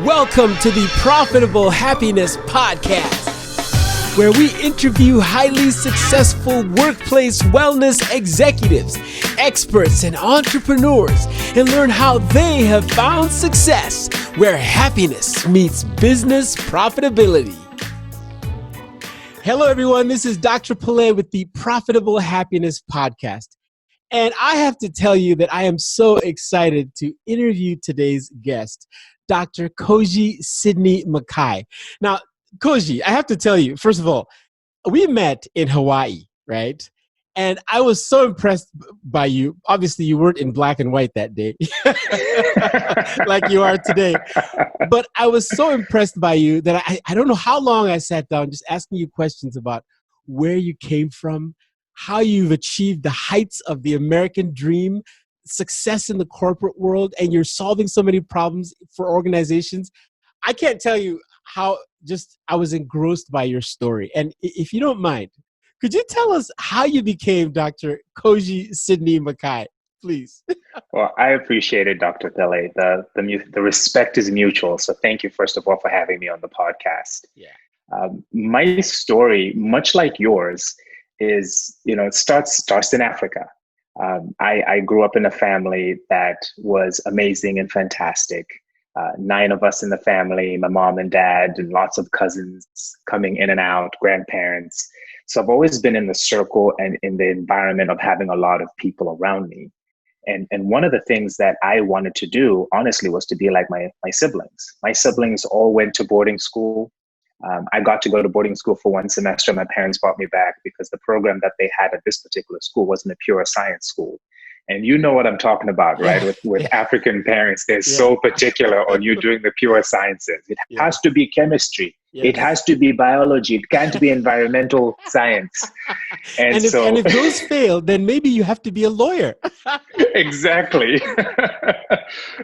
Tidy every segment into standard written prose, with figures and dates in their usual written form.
Welcome to the Profitable Happiness Podcast, where we interview highly successful workplace wellness executives, experts, and entrepreneurs and learn how they have found success where happiness meets business profitability. Hello, everyone. This is Dr. Pele with the Profitable Happiness Podcast. And I have to tell you that I am so excited to interview today's guest, Dr. Kozhi Sidney Mackay. Now, Kozhi, I have to tell you, first of all, we met in Hawaii, right? And I was so impressed by you. Obviously, you weren't in black and white that day, like you are today. But I was so impressed by you that I don't know how long I sat down just asking you questions about where you came from, how you've achieved the heights of the American dream, success in the corporate world, and you're solving so many problems for organizations. I can't tell you how just I was engrossed by your story. And if you don't mind, could you tell us how you became Dr. Kozhi Sidney Mackay, please? Well, I appreciate it, Dr. Pele. The respect is mutual. So thank you, first of all, for having me on the podcast. Yeah. My story, much like yours, is, it starts in Africa. I grew up in a family that was amazing and fantastic. 9 of us in the family, my mom and dad, and lots of cousins coming in and out, grandparents. So I've always been in the circle and in the environment of having a lot of people around me. And one of the things that I wanted to do, honestly, was to be like my siblings. My siblings all went to boarding school. I got to go to boarding school for 1 semester. My parents brought me back because the program that they had at this particular school wasn't a pure science school. And you know what I'm talking about, right? With African parents, they're so particular on you doing the pure sciences. It has to be chemistry. Yes. It has to be biology. It can't be environmental science. And if those fail, then maybe you have to be a lawyer. Exactly.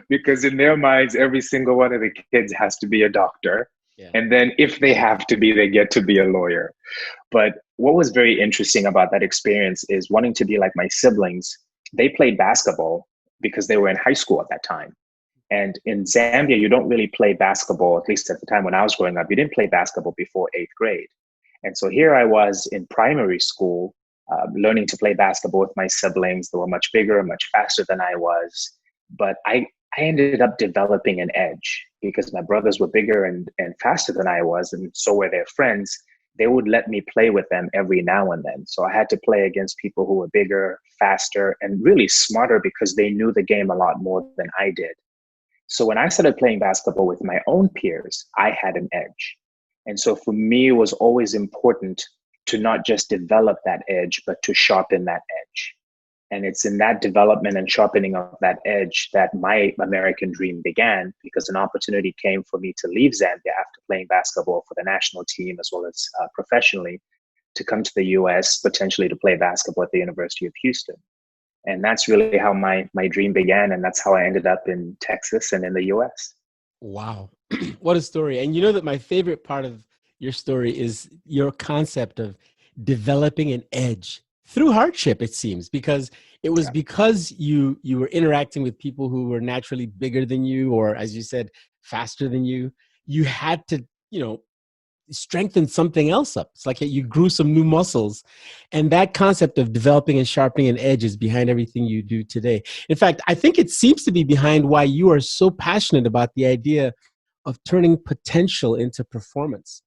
Because in their minds, every single one of the kids has to be a doctor. Yeah. And then if they have to be, they get to be a lawyer. But what was very interesting about that experience is wanting to be like my siblings. They played basketball because they were in high school at that time. And in Zambia, you don't really play basketball, at least at the time when I was growing up, you didn't play basketball before 8th grade. And so here I was in primary school, learning to play basketball with my siblings. They were much bigger, much faster than I was. But I ended up developing an edge because my brothers were bigger and faster than I was, and so were their friends. They would let me play with them every now and then. So I had to play against people who were bigger, faster, and really smarter because they knew the game a lot more than I did. So when I started playing basketball with my own peers, I had an edge. And so for me, it was always important to not just develop that edge, but to sharpen that edge. And it's in that development and sharpening of that edge that my American dream began, because an opportunity came for me to leave Zambia after playing basketball for the national team as well as professionally, to come to the US, potentially to play basketball at the University of Houston. And that's really how my dream began. And that's how I ended up in Texas and in the US. Wow. What a story. And you know that my favorite part of your story is your concept of developing an edge through hardship, it seems, because it was because you were interacting with people who were naturally bigger than you, or as you said, faster than you. You had to, strengthen something else up. It's like you grew some new muscles. And that concept of developing and sharpening an edge is behind everything you do today. In fact, I think it seems to be behind why you are so passionate about the idea of turning potential into performance.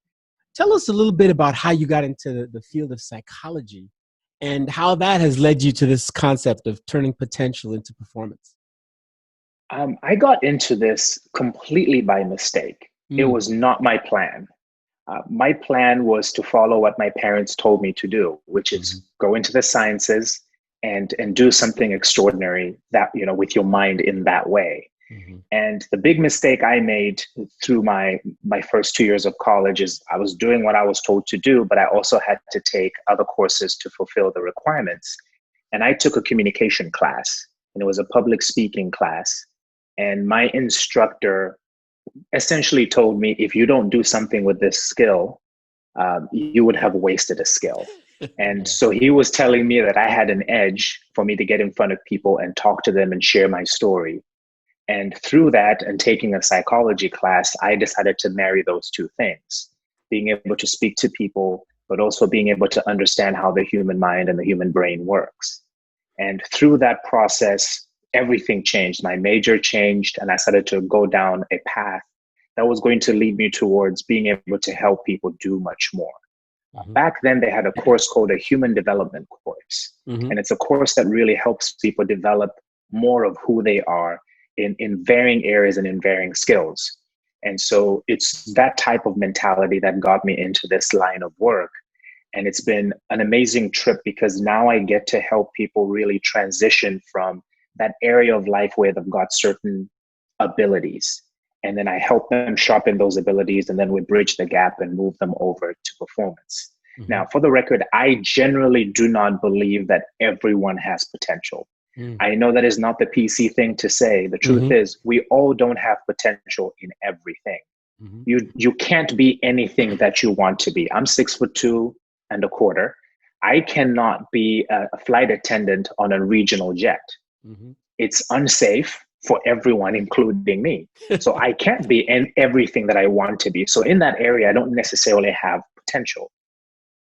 Tell us a little bit about how you got into the field of psychology and how that has led you to this concept of turning potential into performance. I got into this completely by mistake. It was not my plan. My plan was to follow what my parents told me to do, which is go into the sciences and do something extraordinary that, with your mind in that way. And the big mistake I made through my first 2 years of college is I was doing what I was told to do, but I also had to take other courses to fulfill the requirements. And I took a communication class, and it was a public speaking class. And my instructor essentially told me, if you don't do something with this skill, you would have wasted a skill. And so he was telling me that I had an edge for me to get in front of people and talk to them and share my story. And through that and taking a psychology class, I decided to marry those two things, being able to speak to people, but also being able to understand how the human mind and the human brain works. And through that process, everything changed. My major changed, and I started to go down a path that was going to lead me towards being able to help people do much more. Back then, they had a course called a Human Development course. And it's a course that really helps people develop more of who they are in varying areas and in varying skills. And so it's that type of mentality that got me into this line of work. And it's been an amazing trip because now I get to help people really transition from that area of life where they've got certain abilities. And then I help them sharpen those abilities, and then we bridge the gap and move them over to performance. Now, for the record, I generally do not believe that everyone has potential. I know that is not the PC thing to say. The truth is, we all don't have potential in everything. You can't be anything that you want to be. I'm 6'2.25". I cannot be a flight attendant on a regional jet. It's unsafe for everyone, including me. So I can't be in everything that I want to be. So in that area, I don't necessarily have potential.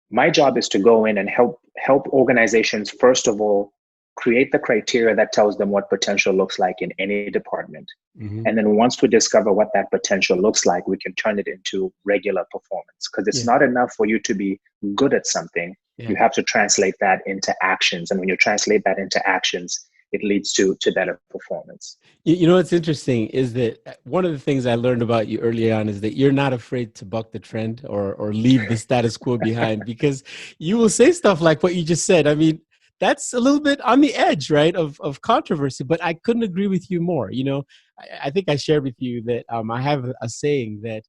My job is to go in and help organizations, first of all, create the criteria that tells them what potential looks like in any department. And then once we discover what that potential looks like, we can turn it into regular performance. Because it's not enough for you to be good at something. You have to translate that into actions. And when you translate that into actions, it leads to better performance. You know, what's interesting is that one of the things I learned about you early on is that you're not afraid to buck the trend or leave the status quo behind, because you will say stuff like what you just said. I mean, that's a little bit on the edge, right, of controversy, but I couldn't agree with you more. You know, I think I shared with you that I have a saying that,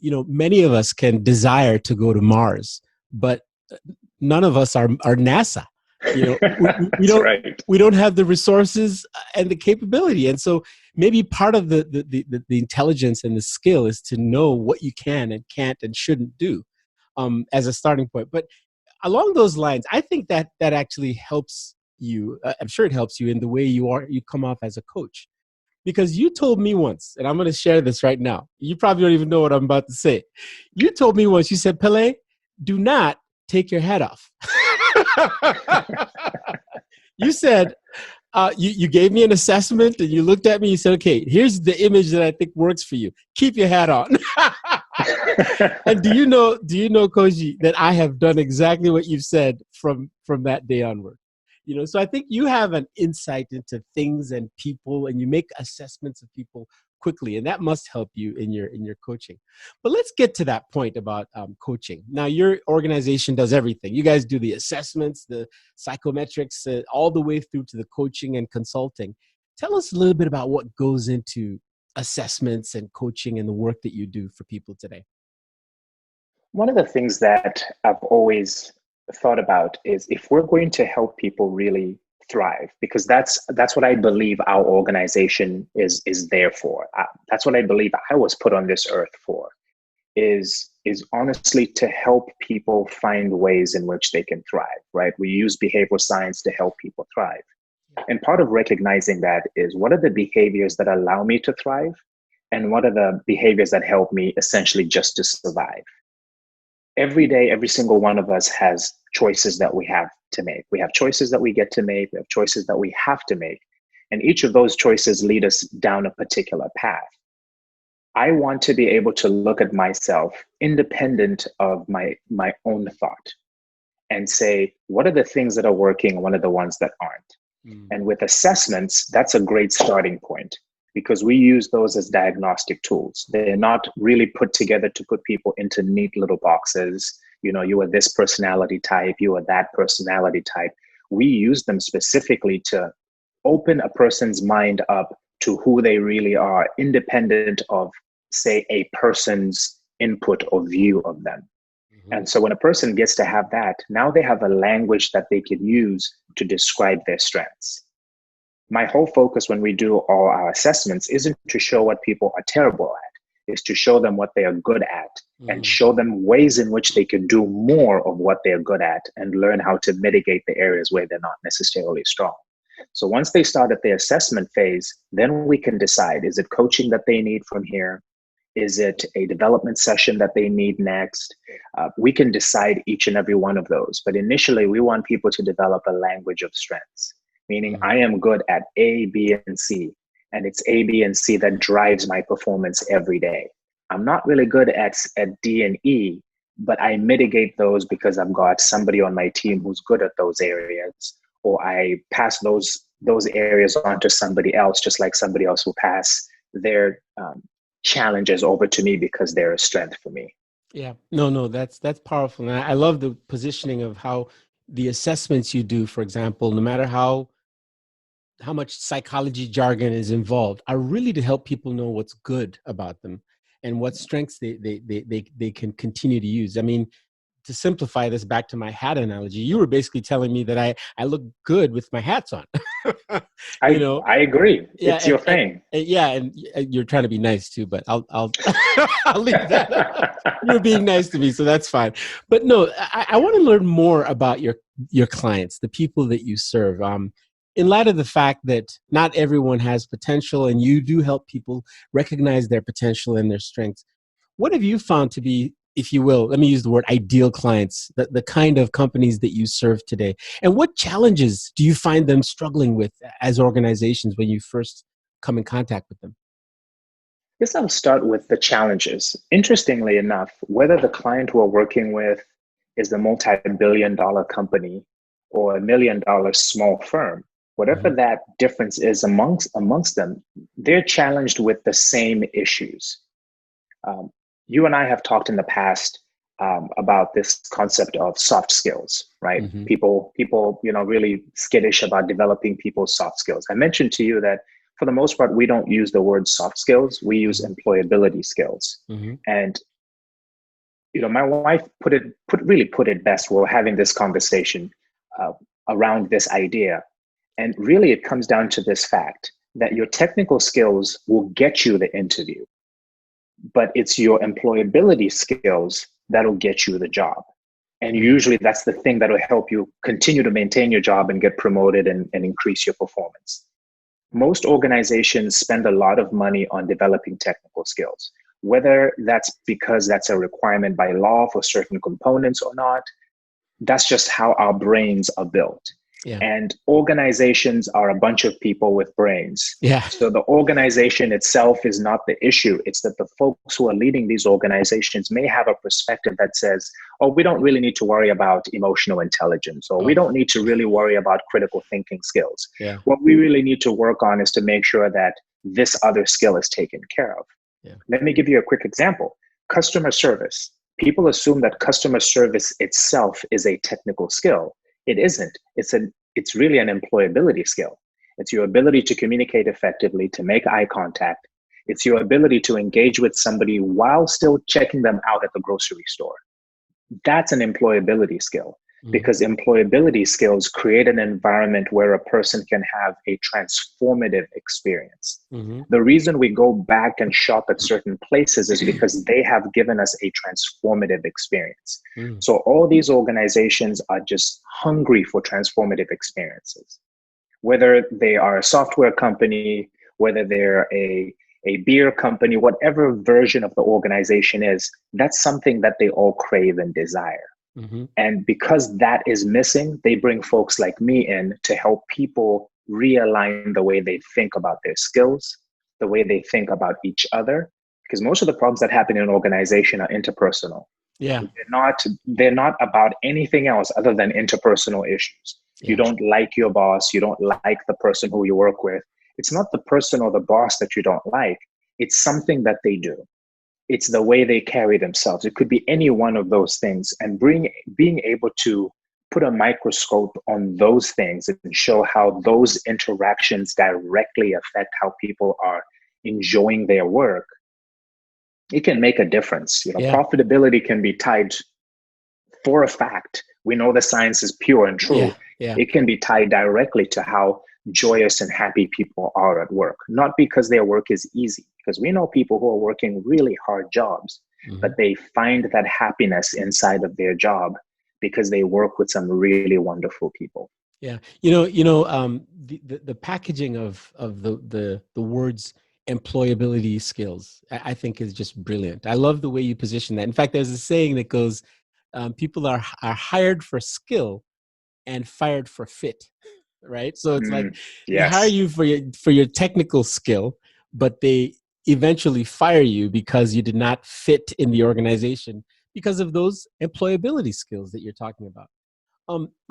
you know, many of us can desire to go to Mars, but none of us are NASA. You know, we don't have the resources and the capability. And so maybe part of the intelligence and the skill is to know what you can and can't and shouldn't do as a starting point. But along those lines, I think that actually helps you. I'm sure it helps you in the way you come off as a coach. Because you told me once, and I'm going to share this right now. You probably don't even know what I'm about to say. You told me once, you said, Pele, do not take your hat off. You said, you gave me an assessment and you looked at me, you said, okay, here's the image that I think works for you. Keep your hat on. And do you know, Kozhi, that I have done exactly what you've said from that day onward? You know, so I think you have an insight into things and people, and you make assessments of people quickly, and that must help you in your coaching. But let's get to that point about coaching. Now, your organization does everything. You guys do the assessments, the psychometrics, all the way through to the coaching and consulting. Tell us a little bit about what goes into assessments and coaching and the work that you do for people today. One of the things that I've always thought about is if we're going to help people really thrive, because that's what I believe our organization is there for. That's what I believe I was put on this earth for, is honestly to help people find ways in which they can thrive, right? We use behavioral science to help people thrive. And part of recognizing that is, what are the behaviors that allow me to thrive? And what are the behaviors that help me essentially just to survive? Every day, every single one of us has choices that we have to make. We have choices that we get to make. We have choices that we have to make. And each of those choices lead us down a particular path. I want to be able to look at myself independent of my own thought and say, what are the things that are working and what are the ones that aren't? And with assessments, that's a great starting point, because we use those as diagnostic tools. They're not really put together to put people into neat little boxes. You know, you are this personality type, you are that personality type. We use them specifically to open a person's mind up to who they really are, independent of, say, a person's input or view of them. And so when a person gets to have that, now they have a language that they can use to describe their strengths. My whole focus when we do all our assessments isn't to show what people are terrible at, is to show them what they are good at and show them ways in which they can do more of what they're good at and learn how to mitigate the areas where they're not necessarily strong. So once they start at the assessment phase, then we can decide, is it coaching that they need from here? Is it a development session that they need next? We can decide each and every one of those. But initially, we want people to develop a language of strengths, meaning I am good at A, B, and C. And it's A, B, and C that drives my performance every day. I'm not really good at D and E, but I mitigate those because I've got somebody on my team who's good at those areas, or I pass those areas on to somebody else, just like somebody else will pass their challenges over to me because they're a strength for me. Yeah, no, that's powerful. And I love the positioning of how the assessments you do, for example, no matter how much psychology jargon is involved, are really to help people know what's good about them and what strengths they can continue to use. I mean, to simplify this back to my hat analogy, you were basically telling me that I look good with my hats on. I agree. Yeah, it's your thing. And you're trying to be nice too, but I'll I'll leave that. You're being nice to me, so that's fine. But no, I want to learn more about your clients, the people that you serve. In light of the fact that not everyone has potential, and you do help people recognize their potential and their strengths, what have you found to be, if you will, let me use the word ideal clients, the kind of companies that you serve today? And what challenges do you find them struggling with as organizations when you first come in contact with them? I guess I'll start with the challenges. Interestingly enough, whether the client we're working with is a multi-billion-dollar company or $1 million small firm, whatever that difference is amongst them, they're challenged with the same issues. You and I have talked in the past about this concept of soft skills, right? People, really skittish about developing people's soft skills. I mentioned to you that for the most part, we don't use the word soft skills. We use employability skills. And my wife put it best. We're having this conversation around this idea. And really, it comes down to this fact that your technical skills will get you the interview, but it's your employability skills that'll get you the job. And usually that's the thing that'll help you continue to maintain your job and get promoted and increase your performance. Most organizations spend a lot of money on developing technical skills, whether that's because that's a requirement by law for certain components or not. That's just how our brains are built. Yeah. And organizations are a bunch of people with brains. Yeah. So the organization itself is not the issue. It's that the folks who are leading these organizations may have a perspective that says, oh, we don't really need to worry about emotional intelligence, or we don't need to really worry about critical thinking skills. Yeah. What we really need to work on is to make sure that this other skill is taken care of. Yeah. Let me give you a quick example. Customer service. People assume that customer service itself is a technical skill. It isn't. It's really an employability skill. It's your ability to communicate effectively, to make eye contact. It's your ability to engage with somebody while still checking them out at the grocery store. That's an employability skill, because employability skills create an environment where a person can have a transformative experience. The reason we go back and shop at certain places is because they have given us a transformative experience. So all these organizations are just hungry for transformative experiences. Whether they are a software company, whether they're a beer company, whatever version of the organization is, that's something that they all crave and desire. And because that is missing, they bring folks like me in to help people realign the way they think about their skills, the way they think about each other, because most of the problems that happen in an organization are interpersonal. Yeah. They're not about anything else other than interpersonal issues. Yeah. You don't like your boss. You don't like the person who you work with. It's not the person or the boss that you don't like. It's something that they do. It's the way they carry themselves. It could be any one of those things. And being able to put a microscope on those things and show how those interactions directly affect how people are enjoying their work, it can make a difference. Profitability can be tied, for a fact. We know the science is pure and true. It can be tied directly to how joyous and happy people are at work, not because their work is easy, because we know people who are working really hard jobs, but they find that happiness inside of their job because they work with some really wonderful people. Yeah, the packaging of the words employability skills, I think is just brilliant. I love the way you position that. In fact, there's a saying that goes, people are hired for skill and fired for fit, right? So it's like they hire Yes, you for your technical skill, but they eventually fire you because you did not fit in the organization because of those employability skills that you're talking about.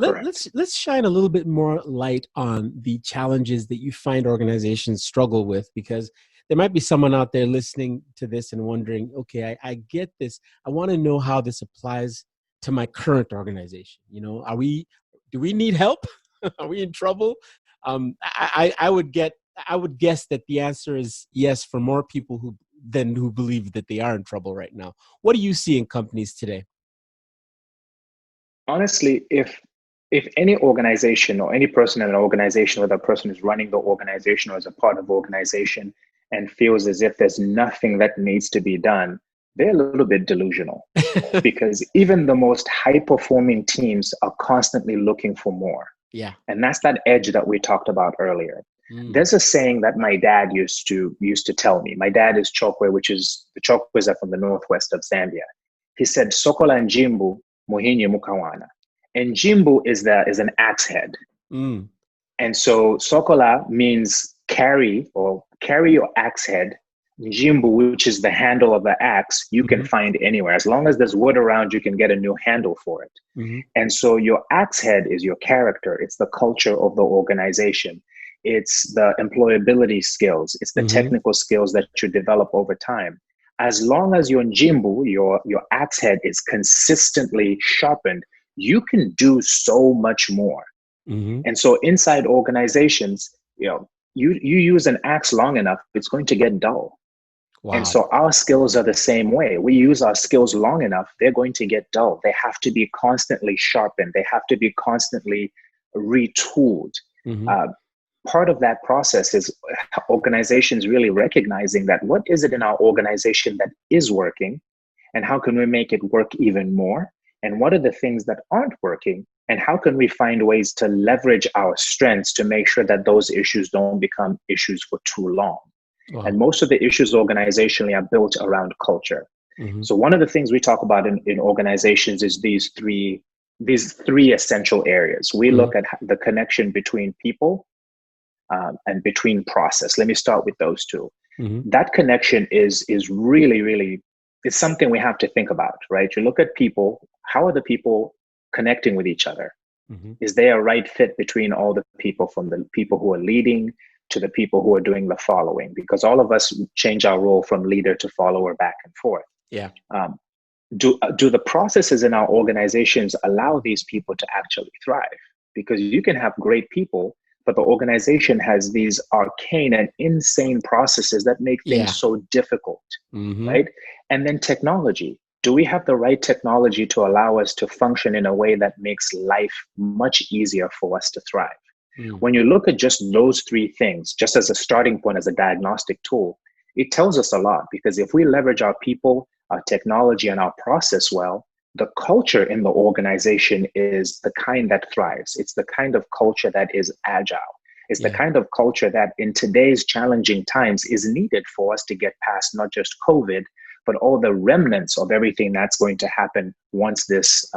correct. Let's shine a little bit more light on the challenges that you find organizations struggle with, because there might be someone out there listening to this and wondering, okay, I get this. I want to know how this applies to my current organization. Do we need help? Are we in trouble? I would guess that the answer is yes for more people who believe that they are in trouble right now. What do you see in companies today? Honestly, if any organization or any person in an organization, whether a person is running the organization or is a part of the organization and feels as if there's nothing that needs to be done, they're a little bit delusional, because even the most high performing teams are constantly looking for more. Yeah. And that's that edge that we talked about earlier. Mm. There's a saying that my dad used to tell me. My dad is Chokwe, which is the Chokwes are from the northwest of Zambia. He said, Sokola and Jimbu Muhinyi Mukawana. And Jimbu is an axe head. Mm. And so Sokola means carry, or carry your axe head. Jimbu, which is the handle of the axe, you can find anywhere. As long as there's wood around, you can get a new handle for it. Mm-hmm. And so your axe head is your character. It's the culture of the organization. It's the employability skills. It's the technical skills that you develop over time. As long as your Jimbu, your axe head, is consistently sharpened, you can do so much more. Mm-hmm. And so inside organizations, you use an axe long enough, it's going to get dull. Wow. And so our skills are the same way. We use our skills long enough, they're going to get dull. They have to be constantly sharpened. They have to be constantly retooled. Part of that process is organizations really recognizing that what is it in our organization that is working, and how can we make it work even more? And what are the things that aren't working? And how can we find ways to leverage our strengths to make sure that those issues don't become issues for too long? Wow. And most of the issues organizationally are built around culture. So one of the things we talk about in organizations is these three essential areas. We look at the connection between people and between process. Let me start with those two. That connection is really, really, it's something we have to think about, right? You look at people, how are the people connecting with each other? Is there a right fit between all the people, from the people who are leading to the people who are doing the following? Because all of us change our role from leader to follower back and forth. Yeah. Do the processes in our organizations allow these people to actually thrive? Because you can have great people, but the organization has these arcane and insane processes that make things so difficult, right? And then technology. Do we have the right technology to allow us to function in a way that makes life much easier for us to thrive? When you look at just those three things, just as a starting point, as a diagnostic tool, it tells us a lot. Because if we leverage our people, our technology, and our process well, the culture in the organization is the kind that thrives. It's the kind of culture that is agile. It's the kind of culture that in today's challenging times is needed for us to get past not just COVID, but all the remnants of everything that's going to happen once this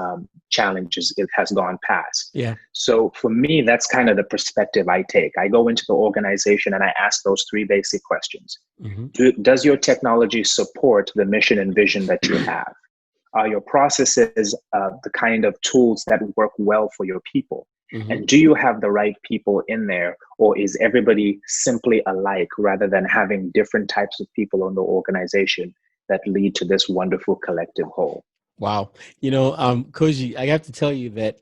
challenge has gone past. Yeah. So for me, that's kind of the perspective I take. I go into the organization and I ask those three basic questions. Does your technology support the mission and vision that you have? Are your processes the kind of tools that work well for your people? And do you have the right people in there, or is everybody simply alike rather than having different types of people in the organization that lead to this wonderful collective whole? Wow. Kozhi, I have to tell you that,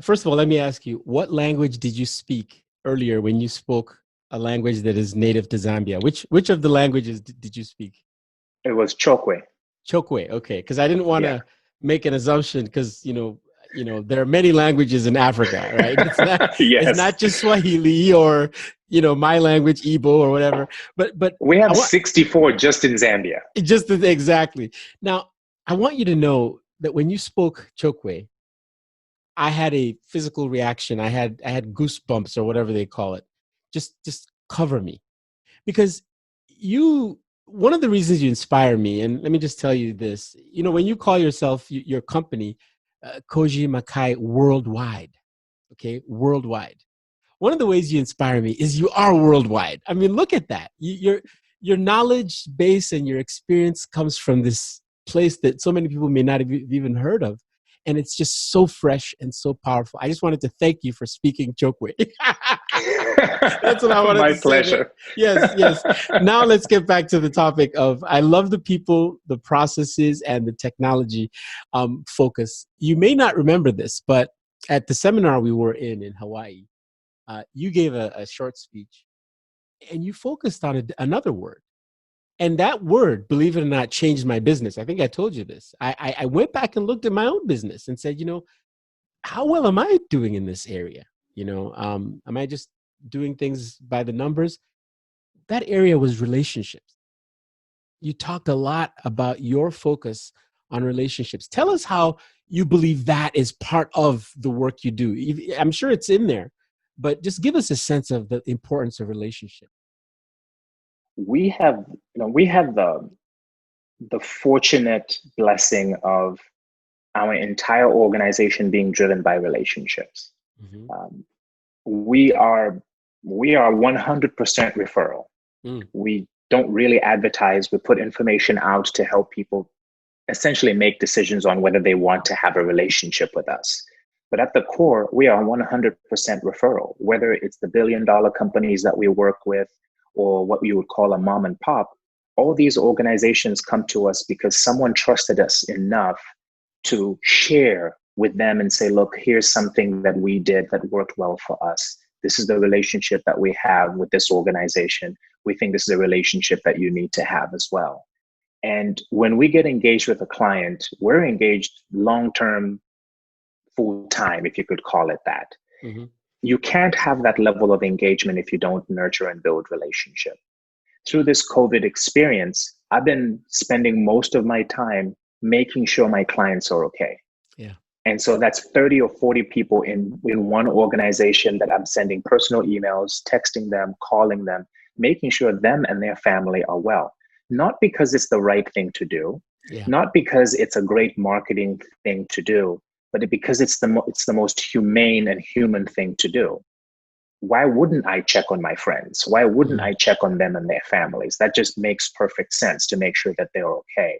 first of all, let me ask you, what language did you speak earlier when you spoke a language that is native to Zambia? Which of the languages did you speak? It was Chokwe. Chokwe, okay. Because I didn't want to make an assumption, because there are many languages in Africa, right? It's not just Swahili or my language, Igbo or whatever. But we have 64 just in Zambia. Just exactly. Now, I want you to know that when you spoke Chokwe, I had a physical reaction. I had goosebumps or whatever they call it. Just cover me. Because one of the reasons you inspire me, and let me just tell you this, when you call yourself, your company, Kozhi Makai Worldwide, okay, worldwide. One of the ways you inspire me is you are worldwide. I mean, look at that. Your knowledge base and your experience comes from this place that so many people may not have even heard of. And it's just so fresh and so powerful. I just wanted to thank you for speaking Chokwe. That's what I wanted My to say. pleasure. Yes, yes. Now let's get back to the topic of I love the people, the processes, and the technology focus. You may not remember this, but at the seminar we were in Hawaii, you gave a short speech and you focused on another word. And that word, believe it or not, changed my business. I think I told you this. I went back and looked at my own business and said, how well am I doing in this area? Am I just doing things by the numbers? That area was relationships. You talked a lot about your focus on relationships. Tell us how you believe that is part of the work you do. I'm sure it's in there, but just give us a sense of the importance of relationship. We have the fortunate blessing of our entire organization being driven by relationships. Mm-hmm. We are 100% referral. We don't really advertise. We put information out to help people essentially make decisions on whether they want to have a relationship with us. But at the core, we are 100% referral, whether it's the billion-dollar companies that we work with or what we would call a mom and pop. All these organizations come to us because someone trusted us enough to share with them and say, look, here's something that we did that worked well for us. This is the relationship that we have with this organization. We think this is a relationship that you need to have as well. And when we get engaged with a client, we're engaged long-term, full-time, if you could call it that. Mm-hmm. You can't have that level of engagement if you don't nurture and build relationship. Through this COVID experience, I've been spending most of my time making sure my clients are okay. Yeah. And so that's 30 or 40 people in one organization that I'm sending personal emails, texting them, calling them, making sure them and their family are well. Not because it's the right thing to do, not because it's a great marketing thing to do, but because it's the most humane and human thing to do. Why wouldn't I check on my friends? Why wouldn't I check on them and their families? That just makes perfect sense to make sure that they're okay.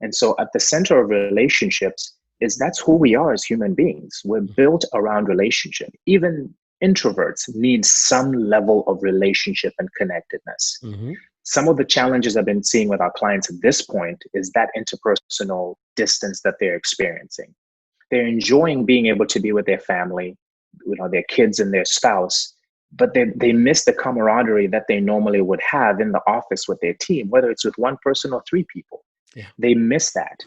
And so at the center of relationships that's who we are as human beings. We're built around relationship. Even introverts need some level of relationship and connectedness. Mm-hmm. Some of the challenges I've been seeing with our clients at this point is that interpersonal distance that they're experiencing. They're enjoying being able to be with their family, their kids and their spouse, but they miss the camaraderie that they normally would have in the office with their team, whether it's with one person or three people. Yeah. They miss that.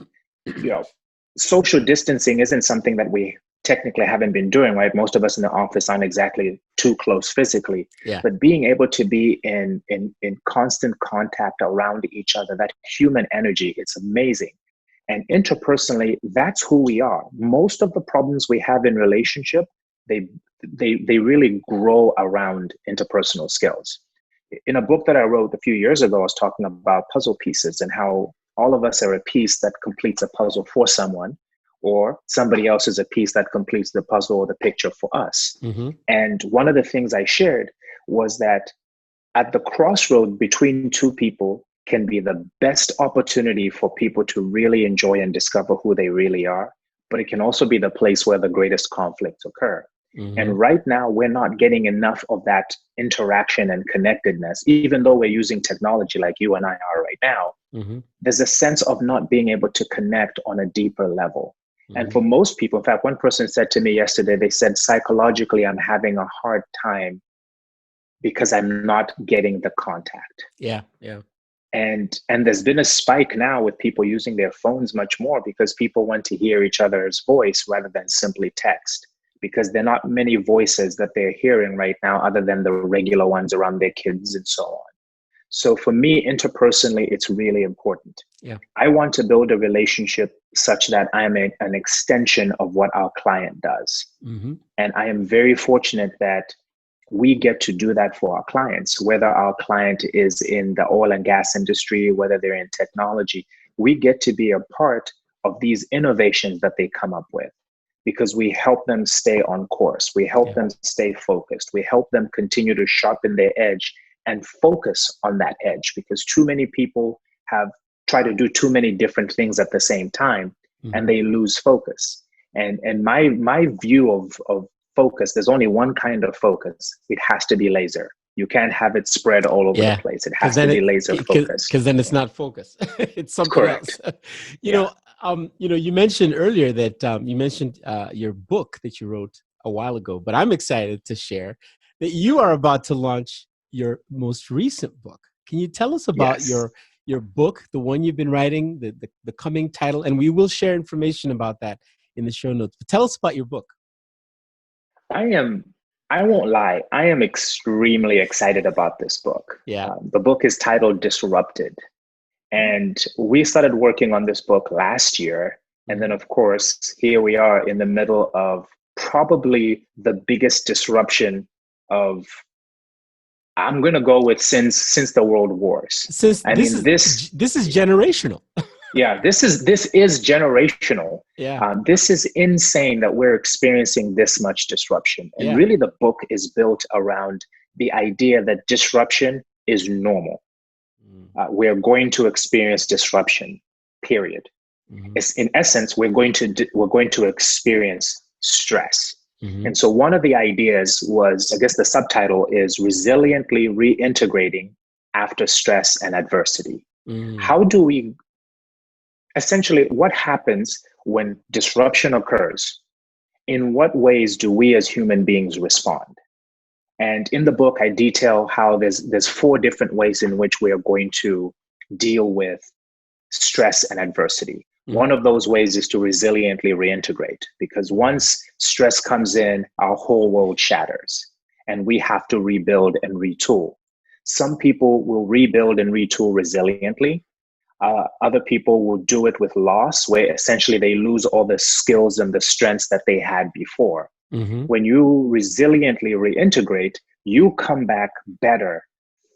Social distancing isn't something that we technically haven't been doing, right? Most of us in the office aren't exactly too close physically, but being able to be in constant contact around each other, that human energy, it's amazing. And interpersonally, that's who we are. Most of the problems we have in relationship, they really grow around interpersonal skills. In a book that I wrote a few years ago, I was talking about puzzle pieces and how all of us are a piece that completes a puzzle for someone, or somebody else is a piece that completes the puzzle or the picture for us. Mm-hmm. And one of the things I shared was that at the crossroad between two people can be the best opportunity for people to really enjoy and discover who they really are, but it can also be the place where the greatest conflicts occur. Mm-hmm. And right now, we're not getting enough of that interaction and connectedness, even though we're using technology like you and I are right now. Mm-hmm. There's a sense of not being able to connect on a deeper level. Mm-hmm. And for most people, in fact, one person said to me yesterday, they said, psychologically, I'm having a hard time because I'm not getting the contact. Yeah. And there's been a spike now with people using their phones much more because people want to hear each other's voice rather than simply text, because there are not many voices that they're hearing right now other than the regular ones around their kids and so on. So for me, interpersonally, it's really important. Yeah. I want to build a relationship such that I am an extension of what our client does. Mm-hmm. And I am very fortunate that we get to do that for our clients, whether our client is in the oil and gas industry, whether they're in technology. We get to be a part of these innovations that they come up with because we help them stay on course. We help them stay focused. We help them continue to sharpen their edge and focus on that edge, because too many people have tried to do too many different things at the same time, and they lose focus. And my view of focus, there's only one kind of focus. It has to be laser. You can't have it spread all over the place. It has to be laser focused. Because then it's not focus. It's something Correct. else. You mentioned earlier that you mentioned your book that you wrote a while ago, but I'm excited to share that you are about to launch your most recent book. Can you tell us about your book, the one you've been writing, the coming title? And we will share information about that in the show notes. But tell us about your book. I won't lie, I am extremely excited about this book. Yeah. The book is titled Disrupted. And we started working on this book last year. And then, of course, here we are in the middle of probably the biggest disruption of, I'm going to go with since the world wars. This is generational. Yeah, this is generational. Yeah. This is insane that we're experiencing this much disruption. And really the book is built around the idea that disruption is normal. We're going to experience disruption, period. It's, in essence, we're going to experience stress. And so one of the ideas was, I guess the subtitle is Resiliently Reintegrating After Stress and Adversity. How do we, essentially, what happens when disruption occurs? In what ways do we as human beings respond? And in the book, I detail how there's 4 different ways in which we are going to deal with stress and adversity. One of those ways is to resiliently reintegrate, because once stress comes in, our whole world shatters and we have to rebuild and retool. Some people will rebuild and retool resiliently. Other people will do it with loss, where essentially they lose all the skills and the strengths that they had before. When you resiliently reintegrate, you come back better,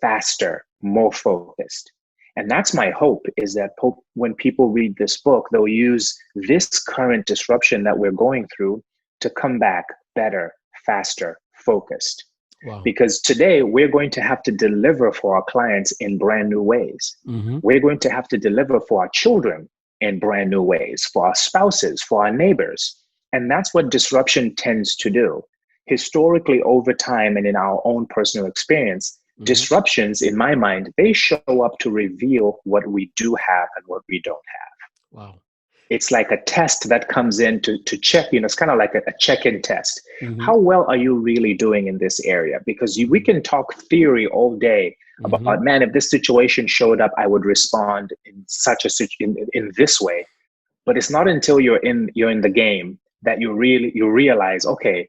faster, more focused. And that's my hope, is that when people read this book, they'll use this current disruption that we're going through to come back better, faster, focused. Wow. Because today we're going to have to deliver for our clients in brand new ways. We're going to have to deliver for our children in brand new ways, for our spouses, for our neighbors. And that's what disruption tends to do. Historically, over time and in our own personal experience, disruptions, in my mind, they show up to reveal what we do have and what we don't have. Wow. It's like a test that comes in to check, it's kind of like a check-in test. How well are you really doing in this area? Because we can talk theory all day about, man, if this situation showed up, I would respond in such a in this way. But it's not until you're in the game that you realize, okay,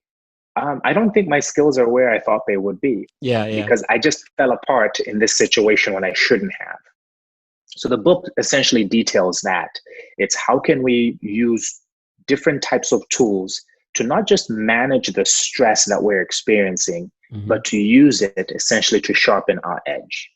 I don't think my skills are where I thought they would be. Yeah. Because I just fell apart in this situation when I shouldn't have. So the book essentially details that. It's how can we use different types of tools to not just manage the stress that we're experiencing, but to use it essentially to sharpen our edge.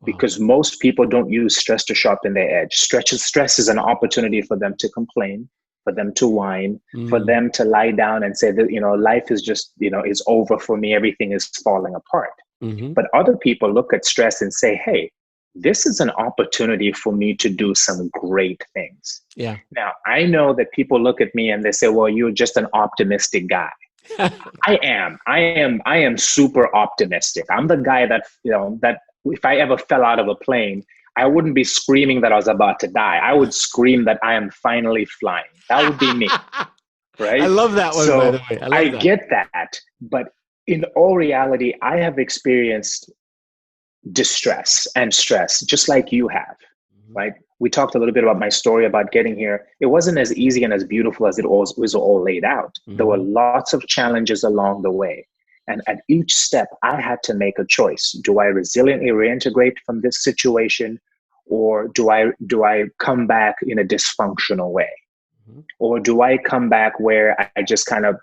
Wow. Because most people don't use stress to sharpen their edge. Stress is an opportunity for them to complain, for them to whine, for them to lie down and say that, life is just, is over for me. Everything is falling apart. But other people look at stress and say, hey, this is an opportunity for me to do some great things. Yeah. Now, I know that people look at me and they say, well, you're just an optimistic guy. I am super optimistic. I'm the guy that, that if I ever fell out of a plane, I wouldn't be screaming that I was about to die. I would scream that I am finally flying. That would be me. Right? I love that one, by the way. I get that. But in all reality, I have experienced distress and stress, just like you have, right? We talked a little bit about my story about getting here. It wasn't as easy and as beautiful as it was all laid out. There were lots of challenges along the way. And at each step, I had to make a choice. Do I resiliently reintegrate from this situation, or do I come back in a dysfunctional way? Or do I come back where I just kind of,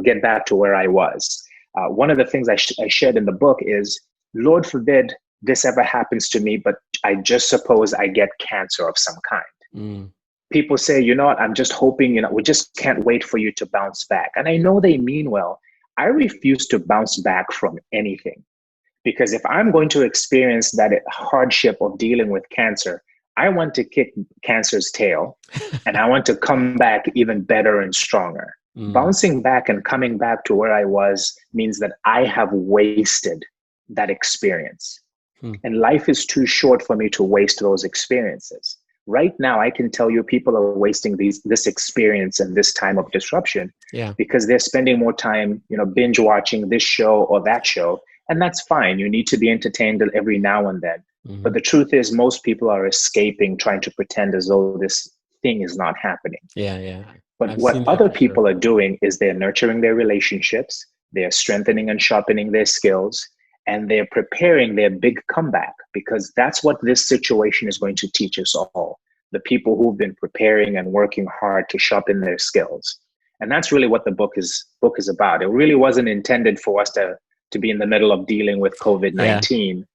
get back to where I was? One of the things I shared in the book is, Lord forbid this ever happens to me, but I just suppose I get cancer of some kind. Mm. People say, you know what, I'm just hoping, we just can't wait for you to bounce back. And I know they mean well. I refuse to bounce back from anything. Because if I'm going to experience that hardship of dealing with cancer, I want to kick cancer's tail and I want to come back even better and stronger. Bouncing back and coming back to where I was means that I have wasted that experience. And life is too short for me to waste those experiences. Right now, I can tell you people are wasting this experience and this time of disruption because they're spending more time, binge watching this show or that show. And that's fine. You need to be entertained every now and then. But the truth is, most people are escaping, trying to pretend as though this thing is not happening. But what other people are doing is they're nurturing their relationships, they're strengthening and sharpening their skills, and they're preparing their big comeback, because that's what this situation is going to teach us all. The people who've been preparing and working hard to sharpen their skills. And that's really what the book is about. It really wasn't intended for us to be in the middle of dealing with COVID-19.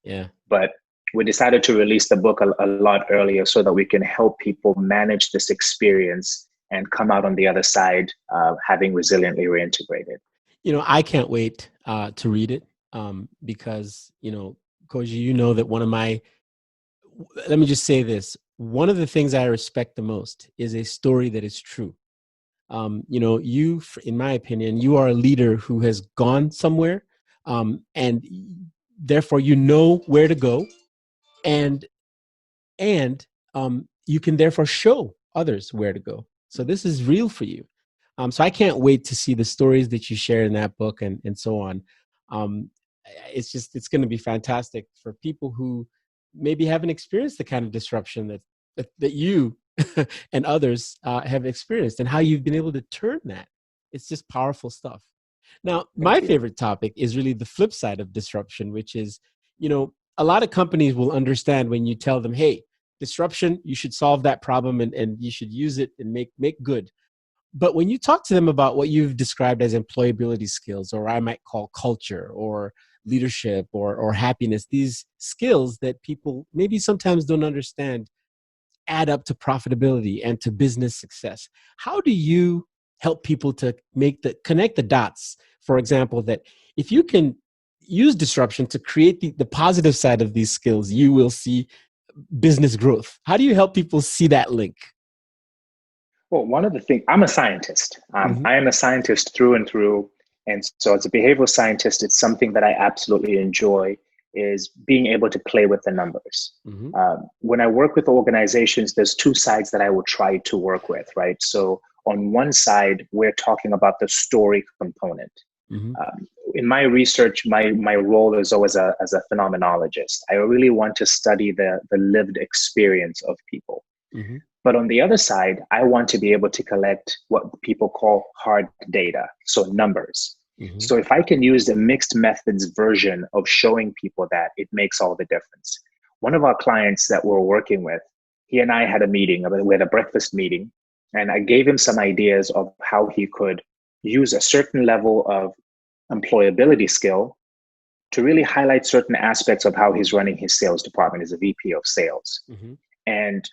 But we decided to release the book a lot earlier so that we can help people manage this experience and come out on the other side having resiliently reintegrated. I can't wait to read it because, Kozhi, that let me just say this. One of the things I respect the most is a story that is true. You, in my opinion, you are a leader who has gone somewhere, and therefore you know where to go, and you can therefore show others where to go. So this is real for you. So I can't wait to see the stories that you share in that book and so on. It's going to be fantastic for people who maybe haven't experienced the kind of disruption that you and others have experienced, and how you've been able to turn that. It's just powerful stuff. Now, my favorite topic is really the flip side of disruption, which is, a lot of companies will understand when you tell them, hey, disruption, you should solve that problem and you should use it and make good. But when you talk to them about what you've described as employability skills, or I might call culture or leadership or happiness, these skills that people maybe sometimes don't understand add up to profitability and to business success. How do you help people to connect the dots? For example, that if you can use disruption to create the positive side of these skills, you will see business growth. How do you help people see that link? Well, one of the things, I'm a scientist. I am a scientist through and through. And so as a behavioral scientist, it's something that I absolutely enjoy, is being able to play with the numbers. When I work with organizations, there's two sides that I will try to work with, right? So on one side, we're talking about the story component. In my research, my role is always as a phenomenologist. I really want to study the lived experience of people. But on the other side, I want to be able to collect what people call hard data, so numbers. So if I can use the mixed methods version of showing people that, it makes all the difference. One of our clients that we're working with, he and I had a meeting, we had a breakfast meeting, and I gave him some ideas of how he could use a certain level of employability skill to really highlight certain aspects of how he's running his sales department as a VP of sales. And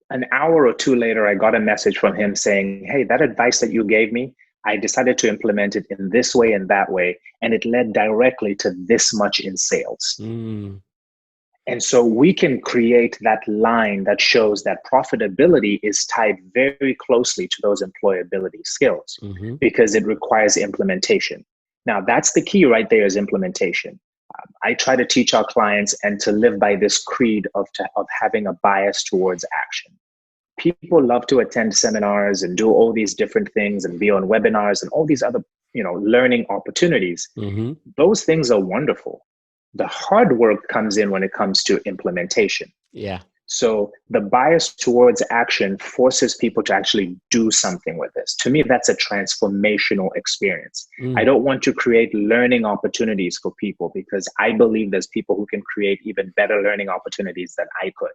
an hour or two later, I got a message from him saying, hey, that advice that you gave me, I decided to implement it in this way and that way, and it led directly to this much in sales. And so we can create that line that shows that profitability is tied very closely to those employability skills because it requires implementation. Now, that's the key right there, is implementation. I try to teach our clients and to live by this creed of having a bias towards action. People love to attend seminars and do all these different things and be on webinars and all these other, learning opportunities. Those things are wonderful. The hard work comes in when it comes to implementation. So the bias towards action forces people to actually do something with this. To me, that's a transformational experience. I don't want to create learning opportunities for people, because I believe there's people who can create even better learning opportunities than I could.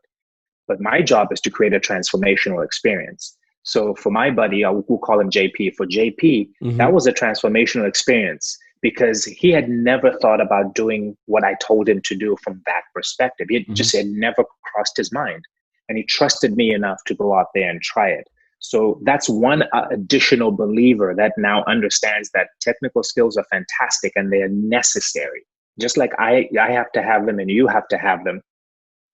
But my job is to create a transformational experience. So for my buddy, we'll call him JP. For JP, that was a transformational experience because he had never thought about doing what I told him to do from that perspective. He just had never crossed his mind. And he trusted me enough to go out there and try it. So that's one additional believer that now understands that technical skills are fantastic and they are necessary. Just like I have to have them and you have to have them.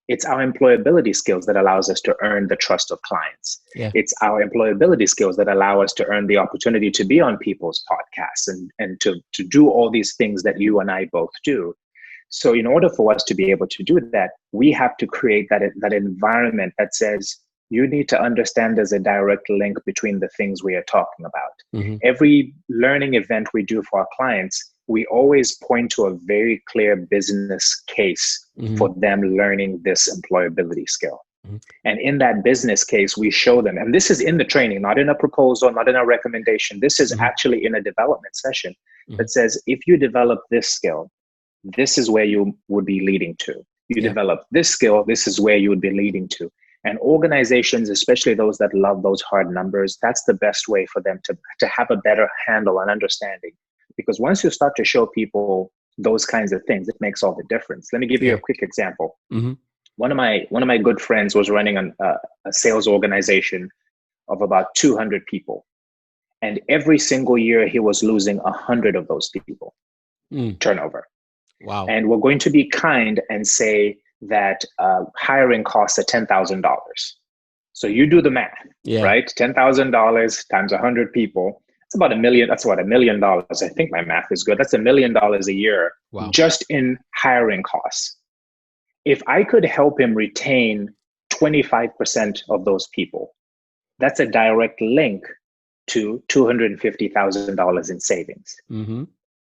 It's our employability skills that allows us to earn the trust of clients. Yeah. It's our employability skills that allow us to earn the opportunity to be on people's podcasts and to do all these things that you and I both do. So in order for us to be able to do that, we have to create that environment that says, you need to understand there's a direct link between the things we are talking about. Every learning event we do for our clients, we always point to a very clear business case for them learning this employability skill. And in that business case, we show them, and this is in the training, not in a proposal, not in a recommendation. This is actually in a development session that says, if you develop this skill, this is where you would be leading to. You develop this skill, this is where you would be leading to. And organizations, especially those that love those hard numbers, that's the best way for them to have a better handle and understanding. Because once you start to show people those kinds of things, it makes all the difference. Let me give you a quick example. One of my good friends was running a sales organization of about 200 people. And every single year, he was losing 100 of those people, turnover. Wow. And we're going to be kind and say that hiring costs are $10,000. So you do the math, right? $10,000 times 100 people. It's about $1 million. That's what $1 million. I think my math is good. That's $1 million a year just in hiring costs. If I could help him retain 25% of those people, that's a direct link to $250,000 in savings.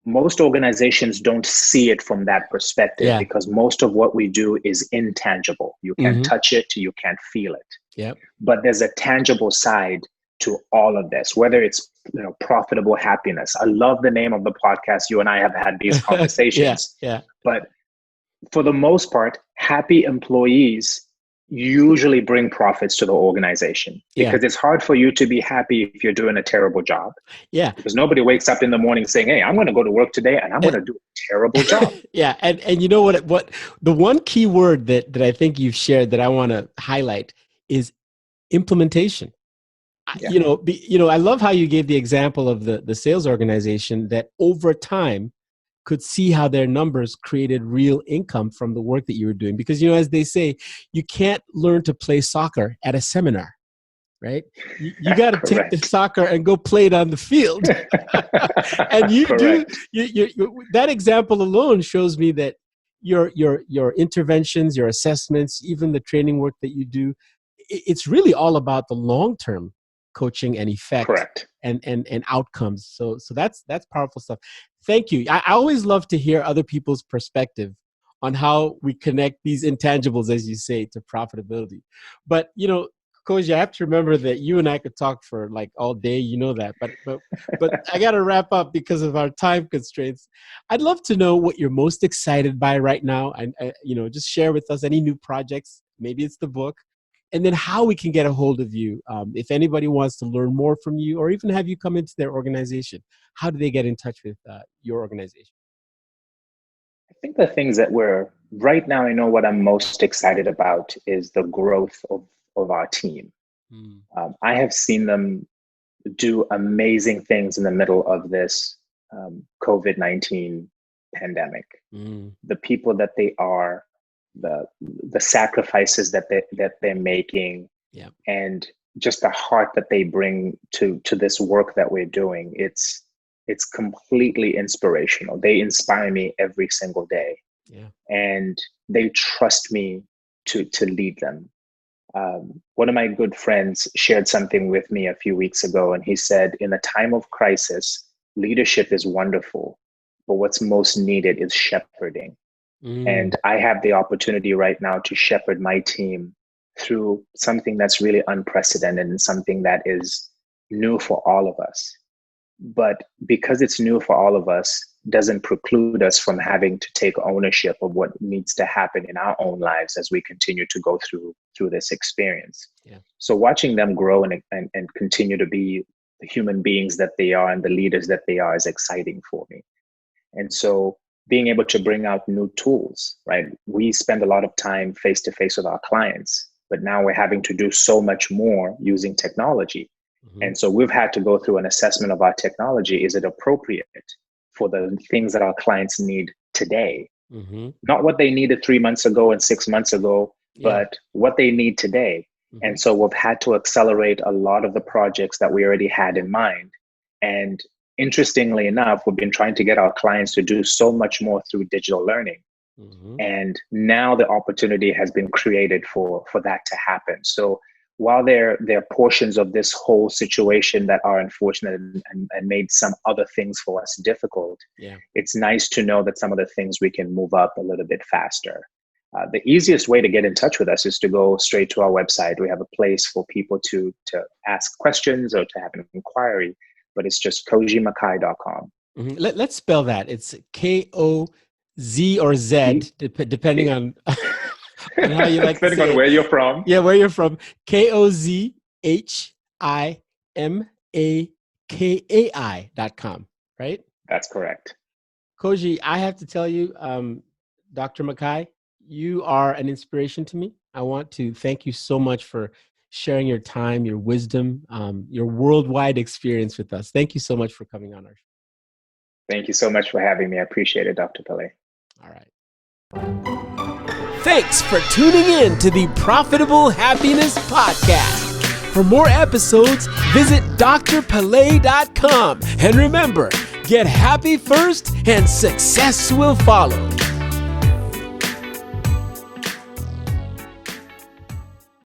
Most organizations don't see it from that perspective because most of what we do is intangible. You can't touch it, you can't feel it. But there's a tangible side to all of this, whether it's profitable happiness. I love the name of the podcast. You and I have had these conversations. But for the most part, happy employees usually bring profits to the organization because it's hard for you to be happy if you're doing a terrible job. Because nobody wakes up in the morning saying, hey, I'm going to go to work today and I'm going to do a terrible job. And you know what the one key word that I think you've shared that I want to highlight is implementation. I love how you gave the example of the sales organization that over time could see how their numbers created real income from the work that you were doing. Because, as they say, you can't learn to play soccer at a seminar, right? You got to take the soccer and go play it on the field. And that example alone shows me that your interventions, your assessments, even the training work that you do, it's really all about the long-term coaching and effect and outcomes. So that's powerful stuff. Thank you. I always love to hear other people's perspective on how we connect these intangibles, as you say, to profitability. But Kozhi, I have to remember that you and I could talk for like all day. You know that, but I got to wrap up because of our time constraints. I'd love to know what you're most excited by right now, and just share with us any new projects. Maybe it's the book. And then how we can get a hold of you. If anybody wants to learn more from you or even have you come into their organization, how do they get in touch with your organization? I think the things that right now, I know what I'm most excited about is the growth of our team. I have seen them do amazing things in the middle of this COVID-19 pandemic. The people that they are, the sacrifices that they're making, and just the heart that they bring to this work that we're doing, it's completely inspirational. They inspire me every single day, and they trust me to lead them. One of my good friends shared something with me a few weeks ago, and he said, in a time of crisis, leadership is wonderful, but what's most needed is shepherding. And I have the opportunity right now to shepherd my team through something that's really unprecedented and something that is new for all of us. But because it's new for all of us, doesn't preclude us from having to take ownership of what needs to happen in our own lives as we continue to go through this experience. Yeah. So watching them grow and continue to be the human beings that they are and the leaders that they are is exciting for me. And so being able to bring out new tools, right? We spend a lot of time face to face with our clients, but now we're having to do so much more using technology. Mm-hmm. And so we've had to go through an assessment of our technology. Is it appropriate for the things that our clients need today? Mm-hmm. Not what they needed 3 months ago and 6 months ago, but what they need today. Mm-hmm. And so we've had to accelerate a lot of the projects that we already had in mind. And interestingly enough, we've been trying to get our clients to do so much more through digital learning. Mm-hmm. And now the opportunity has been created for that to happen. So while there are portions of this whole situation that are unfortunate and made some other things for us difficult, it's nice to know that some of the things we can move up a little bit faster. The easiest way to get in touch with us is to go straight to our website. We have a place for people to ask questions or to have an inquiry, but it's just kozhimakai.com. Mm-hmm. Let's spell that. It's K-O-Z or Z, depending on how you like depending to say on where you're from. Yeah, where you're from. KOZHIMAKAI.com, right? That's correct. Kozhi, I have to tell you, Dr. Makai, you are an inspiration to me. I want to thank you so much for sharing your time, your wisdom, your worldwide experience with us. Thank you so much for coming on our show. Thank you so much for having me. I appreciate it, Dr. Pele. All right. Thanks for tuning in to the Profitable Happiness Podcast. For more episodes, visit drpele.com. And remember, get happy first and success will follow.